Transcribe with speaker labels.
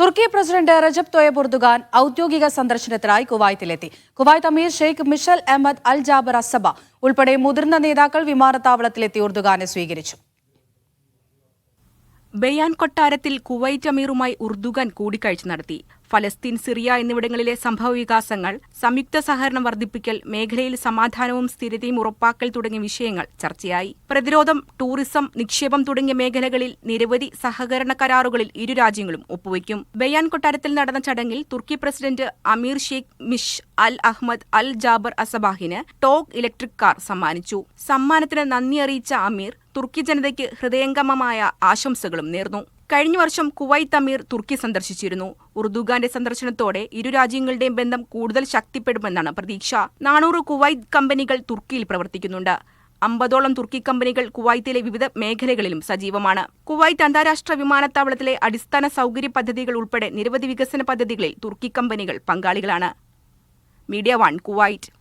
Speaker 1: തുർക്കി president Recep Thoyyib Erdogan ഔദ്യോഗിക സന്ദർശനത്തിനായി കുവൈത്തിലെത്തി. കുവൈത്ത് അമീർ Sheikh Mishal Ahmad Al Jaber Al Sabah ഉൾപ്പെടെ മുതിർന്ന നേതാക്കൾ വിമാനത്താവളത്തിലെത്തി എർദോഗാനെ സ്വീകരിച്ചു.
Speaker 2: ബയാൻ കൊട്ടാരത്തിൽ കുവൈറ്റ് അമീറുമായി എർദോഗാൻ കൂടിക്കാഴ്ച നടത്തി. ഫലസ്തീൻ, സിറിയ എന്നിവിടങ്ങളിലെ സംഭവവികാസങ്ങൾ, സംയുക്ത സഹകരണം വർദ്ധിപ്പിക്കൽ, മേഖലയിൽ സമാധാനവും സ്ഥിരതയും ഉറപ്പാക്കൽ തുടങ്ങിയ വിഷയങ്ങൾ ചർച്ചയായി. പ്രതിരോധം, ടൂറിസം, നിക്ഷേപം തുടങ്ങിയ മേഖലകളിൽ നിരവധി സഹകരണ കരാറുകളിൽ ഇരു രാജ്യങ്ങളും ഒപ്പുവയ്ക്കും. ബയാൻ കൊട്ടാരത്തിൽ നടന്ന ചടങ്ങിൽ തുർക്കി പ്രസിഡന്റ് അമീർ Sheikh Mishal Ahmad Al Jaber അസബാഹിന് ടോഗ് ഇലക്ട്രിക് കാർ സമ്മാനിച്ചു. സമ്മാനത്തിന് നന്ദി അറിയിച്ച അമീർ തുർക്കി ജനതയ്ക്ക് ഹൃദയംഗമമായ ആശംസകളും നേർന്നു. കഴിഞ്ഞ വർഷം കുവൈത്ത് അമീർ തുർക്കി സന്ദർശിച്ചിരുന്നു. എർദോഗാന്റെ സന്ദർശനത്തോടെ ഇരു രാജ്യങ്ങളുടെയും ബന്ധം കൂടുതൽ ശക്തിപ്പെടുമെന്നാണ് പ്രതീക്ഷ. 400 കുവൈത്ത് കമ്പനികൾ തുർക്കിയിൽ പ്രവർത്തിക്കുന്നുണ്ട്. 50ഓളം തുർക്കി കമ്പനികൾ കുവൈത്തിലെ വിവിധ മേഖലകളിലും സജീവമാണ്. കുവൈത്ത് അന്താരാഷ്ട്ര വിമാനത്താവളത്തിലെ അടിസ്ഥാന സൗകര്യ പദ്ധതികൾ ഉൾപ്പെടെ നിരവധി വികസന പദ്ധതികളിൽ തുർക്കി കമ്പനികൾ പങ്കാളികളാണ്. Media 1 Kuwait.